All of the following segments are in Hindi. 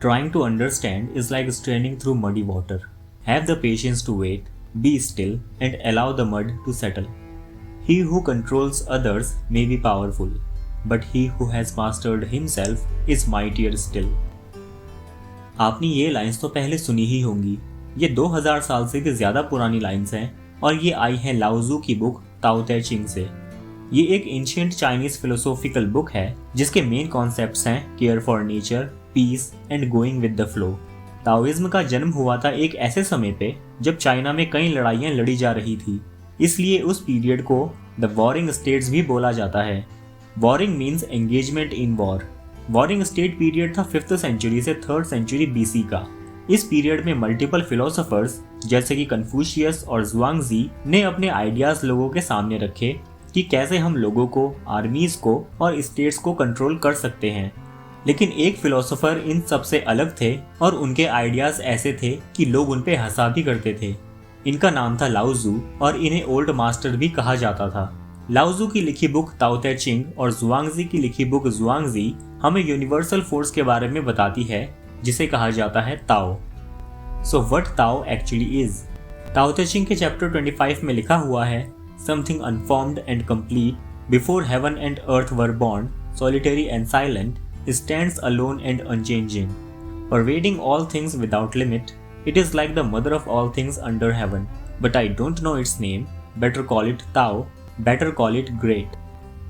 Trying to understand is like straining through muddy water. Have the patience to wait, be still, and allow the mud to settle. He who controls others may be powerful, but he who has mastered himself is mightier still. आपने ये लाइंस तो पहले सुनी ही होंगी। ये 2000 साल से भी ज़्यादा पुरानी लाइंस हैं और ये आई हैं लाओजू की बुक ताओ ते चिंग से। ये एक एंशिएंट चाइनीज फिलोसॉफिकल बुक है जिसके मेन कॉन्सेप्ट्स हैं care for nature, peace and going with the flow. Taoism का जन्म हुआ था एक ऐसे समय पे जब चाइना में कई लड़ाइयाँ लड़ी जा रही थी, इसलिए उस पीरियड को द वॉरिंग स्टेट्स भी बोला जाता है। Warring means engagement in war. Warring state period था 5th सेंचुरी से 3rd सेंचुरी BC का। इस पीरियड में मल्टीपल फिलोसोफर्स जैसे कि कन्फ्यूशियस और ज़ुआंगजी ने अपने आइडियाज लोगों के सामने रखे कि कैसे हम लोगों को, आर्मीज को और स्टेट्स को कंट्रोल कर सकते हैं। लेकिन एक फिलोसोफर इन सब से अलग थे और उनके आइडियाज ऐसे थे कि लोग उन पे हंसा भी करते थे। इनका नाम था लाओजू और इन्हें ओल्ड मास्टर भी कहा जाता था। लाओजू की लिखी बुक ताओ ते चिंग और ज़ुआंगजी की लिखी बुक ज़ुआंगजी हमें यूनिवर्सल फोर्स के बारे में बताती है जिसे कहा जाता है Tao. So what Tao actually is? Tao Te Ching के चैप्टर 25 में लिखा हुआ है, something unformed and complete before heaven and earth were born, solitary and silent, stands alone and unchanging, pervading all things without limit. It is like the mother of all things under heaven, but I don't know its name. Better call it Tao, better call it Great.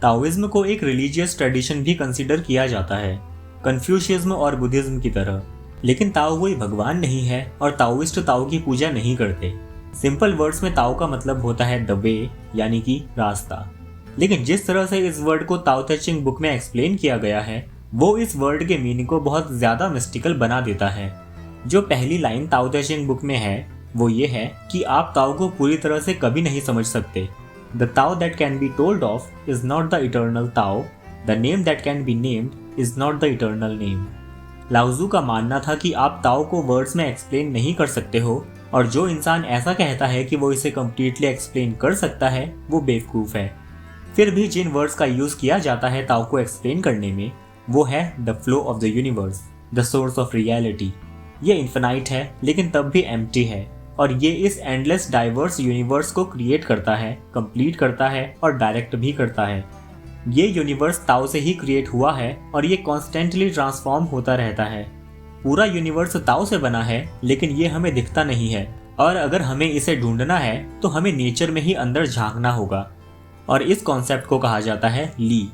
Taoism को एक रिलीजियस ट्रेडिशन भी कंसिडर किया जाता है, कन्फ्यूशियज्म और बुद्धिज्म की तरह। लेकिन ताओ कोई भगवान नहीं है और ताओइस्ट ताओ की पूजा नहीं करते। सिंपल वर्ड्स में ताओ का मतलब होता है द वे, यानी कि रास्ता। लेकिन जिस तरह से इस वर्ड को ताओ ते चिंग बुक में एक्सप्लेन किया गया है वो इस वर्ड के मीनिंग को बहुत ज़्यादा मिस्टिकल बना देता है। जो पहली लाइन ताओ ते चिंग बुक में है वो ये है कि आप ताओ को पूरी तरह से कभी नहीं समझ सकते। The Tao that can be told of is not the eternal Tao, the name that can be named is not the eternal name. Laozi का मानना था कि आप ताओ को वर्ड्स में एक्सप्लेन नहीं कर सकते हो और जो इंसान ऐसा कहता है कि वो इसे कम्प्लीटली एक्सप्लेन कर सकता है वो बेवकूफ़ है। फिर भी जिन वर्ड्स का यूज़ किया जाता है ताओ को एक्सप्लेन करने में वो है the flow of the universe, the source of reality. ये इन्फिनाइट है लेकिन तब भी एम्प्टी है और ये इस एंडलेस डाइवर्स यूनिवर्स को क्रिएट करता है, कंप्लीट करता है और डायरेक्ट भी करता है। ये यूनिवर्स ताओ से ही क्रिएट हुआ है और ये कॉन्स्टेंटली ट्रांसफॉर्म होता रहता है। पूरा यूनिवर्स ताओ से बना है लेकिन ये हमें दिखता नहीं है और अगर हमें इसे ढूंढना है तो हमें नेचर में ही अंदर झांकना होगा और इस कॉन्सेप्ट को कहा जाता है ली।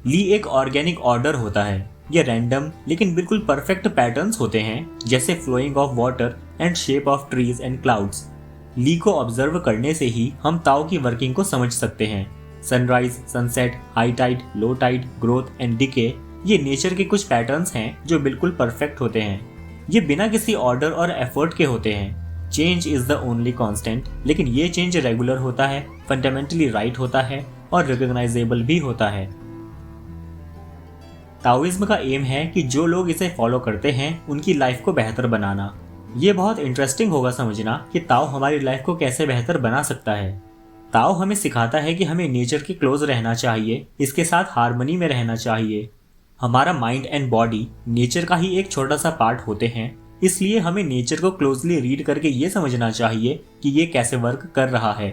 ली एक ऑर्गेनिक ऑर्डर होता है। ये रैंडम लेकिन बिल्कुल परफेक्ट पैटर्न्स होते हैं जैसे flowing of water and shape of trees and clouds. Li को ऑब्जर्व करने से ही हम ताओ की वर्किंग को समझ सकते हैं। Sunrise, sunset, high tide, low tide, growth and decay, ये नेचर के कुछ पैटर्न्स हैं जो बिल्कुल परफेक्ट होते हैं। ये बिना किसी ऑर्डर और एफर्ट के होते हैं। Change is the only constant, लेकिन ये चेंज रेगुलर होता है, फंडामेंटली राइट होता है और रिकॉग्नाइजेबल भी होता है। ताओइज्म का एम है कि जो लोग इसे फॉलो करते हैं उनकी लाइफ को बेहतर बनाना। ये बहुत इंटरेस्टिंग होगा समझना कि ताओ हमारी लाइफ को कैसे बेहतर बना सकता है। ताओ हमें सिखाता है कि हमें नेचर के क्लोज रहना चाहिए, इसके साथ हार्मनी में रहना चाहिए। हमारा माइंड एंड बॉडी नेचर का ही एक छोटा सा पार्ट होते हैं, इसलिए हमें नेचर को क्लोजली रीड करके ये समझना चाहिए कि ये कैसे वर्क कर रहा है।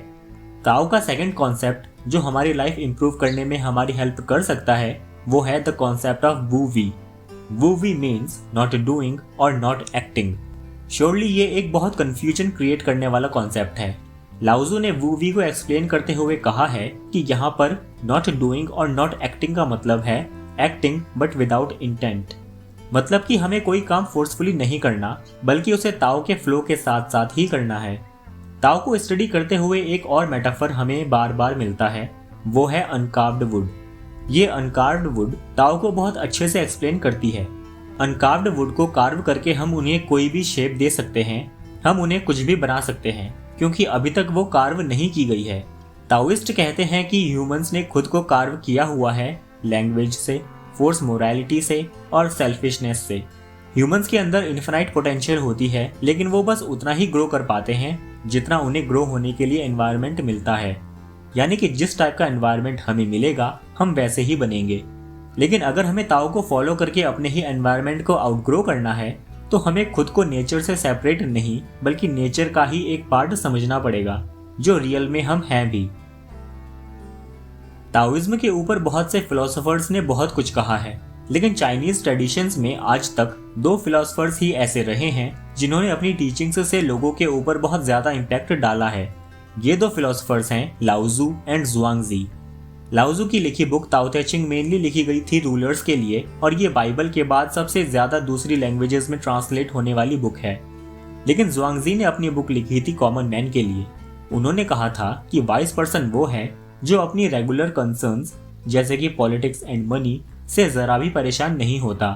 ताओ का सेकंड कॉन्सेप्ट जो हमारी लाइफ इंप्रूव करने में हमारी हेल्प कर सकता है वो है the concept of wu wei. Wu wei means not doing और नॉट एक्टिंग। श्योरली ये एक बहुत कंफ्यूजन क्रिएट करने वाला कॉन्सेप्ट है। लाओजू ने वू वी को एक्सप्लेन करते हुए कहा है कि यहाँ पर नॉट डूइंग और नॉट एक्टिंग का मतलब है एक्टिंग बट विदाउट इंटेंट। मतलब कि हमें कोई काम फोर्सफुली नहीं करना बल्कि उसे ताओ के फ्लो के साथ साथ ही करना है। ताओ को स्टडी करते हुए एक और मेटाफर हमें बार बार मिलता है, वो है अनकार्व्ड वुड। ये अनकार्व्ड वुड ताओ को बहुत अच्छे से एक्सप्लेन करती है। अनकार्व्ड वुड को कार्व करके हम उन्हें कोई भी शेप दे सकते हैं, हम उन्हें कुछ भी बना सकते हैं क्योंकि अभी तक वो कार्व नहीं की गई है। ताओइस्ट कहते हैं कि ह्यूमंस ने खुद को कार्व किया हुआ है लैंग्वेज से, फोर्स मोरालिटी से और सेल्फिशनेस से। ह्यूमंस के अंदर इन्फिनाइट पोटेंशियल होती है लेकिन वो बस उतना ही ग्रो कर पाते हैं जितना उन्हें ग्रो होने के लिए एनवायरनमेंट मिलता है। यानी कि जिस टाइप का एनवायरनमेंट हमें मिलेगा हम वैसे ही बनेंगे। लेकिन अगर हमें ताओ को फॉलो करके अपने ही एनवायरनमेंट को आउटग्रो करना है तो हमें खुद को नेचर से सेपरेट नहीं बल्कि नेचर का ही एक पार्ट समझना पड़ेगा, जो रियल में हम हैं भी। ताओइज्म के ऊपर बहुत से फिलोसोफर्स ने बहुत कुछ कहा है, लेकिन चाइनीज ट्रेडिशंस में आज तक 2 फिलोसोफर्स ही ऐसे रहे हैं जिन्होंने अपनी टीचिंग्स से लोगों के ऊपर बहुत ज्यादा इम्पैक्ट डाला है। ये 2 फिलोसोफर्स हैं लाओजू एंड जुआंगजी। लाओजू की लिखी बुक ताओ ते चिंग मेनली लिखी गई थी रूलर्स के लिए, और ये बाइबल के बाद सबसे ज्यादा दूसरी लैंग्वेजेस में ट्रांसलेट होने वाली बुक है। लेकिन जुआंगजी ने अपनी बुक लिखी थी कॉमन मैन के लिए। उन्होंने कहा था कि वाइज पर्सन वो है जो अपनी रेगुलर कंसर्न्स जैसे कि पॉलिटिक्स एंड मनी से जरा भी परेशान नहीं होता।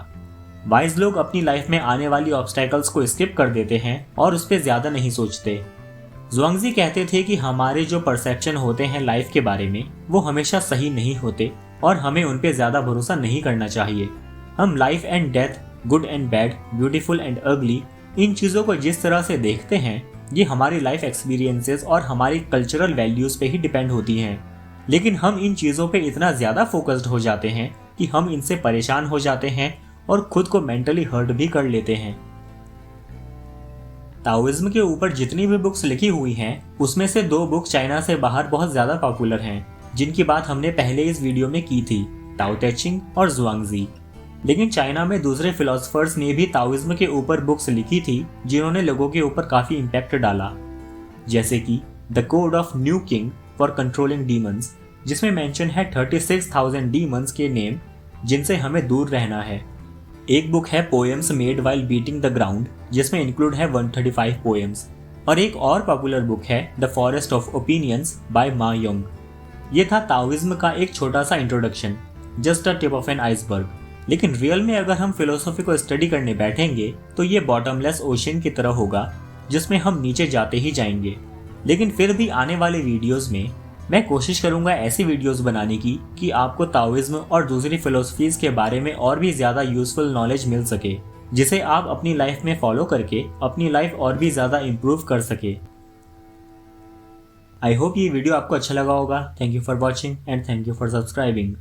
वाइज लोग अपनी लाइफ में आने वाली ऑब्स्टेकल्स को स्किप कर देते हैं और उस पर ज्यादा नहीं सोचते। जुआंगजी कहते थे कि हमारे जो परसेप्शन होते हैं लाइफ के बारे में वो हमेशा सही नहीं होते और हमें उन पे ज्यादा भरोसा नहीं करना चाहिए। हम life and death, good and bad, beautiful and अगली, इन चीजों को जिस तरह से देखते हैं ये हमारी लाइफ एक्सपीरियंसेस और हमारी कल्चरल वैल्यूज पे ही डिपेंड होती हैं। लेकिन हम इन चीजों पे इतना ज्यादा फोकस्ड हो जाते हैं कि हम इनसे परेशान हो जाते हैं और खुद को मेंटली हर्ट भी कर लेते हैं। ताओइज्म के ऊपर जितनी भी बुक्स लिखी हुई हैं उसमें से 2 बुक चाइना से बाहर बहुत ज्यादा पॉपुलर हैं, जिनकी बात हमने पहले इस वीडियो में की थी, ताओ ते चिंग और जुआंगजी। लेकिन चाइना में दूसरे फिलोसोफर्स ने भी ताओइज्म के ऊपर बुक्स लिखी थी जिन्होंने लोगों के ऊपर काफी इम्पैक्ट डाला, जैसे कि the code of new king for controlling demons, जिसमें मेंशन है 36,000 डीमंस के नेम जिनसे हमें दूर रहना है। एक बुक है poems made while beating the ground, जिसमें इंक्लूड है 135 पोएम्स। और एक और पॉपुलर बुक है the forest of opinions by Ma Yong. ये था ताओइज्म का एक छोटा सा introduction, just a tip of an iceberg. लेकिन रियल में अगर हम फिलोसफी को स्टडी करने बैठेंगे तो ये बॉटमलेस ओशन की तरह होगा जिसमें हम नीचे जाते ही जाएंगे। लेकिन फिर भी आने वाले वीडियोस में मैं कोशिश करूंगा ऐसी वीडियोस बनाने की कि आपको ताओइज्म और दूसरी फिलोसफीज के बारे में और भी ज्यादा यूजफुल नॉलेज मिल सके, जिसे आप अपनी लाइफ में फॉलो करके अपनी लाइफ और भी ज्यादा इम्प्रूव कर सके। आई होप ये वीडियो आपको अच्छा लगा होगा। Thank you for watching and thank you for subscribing.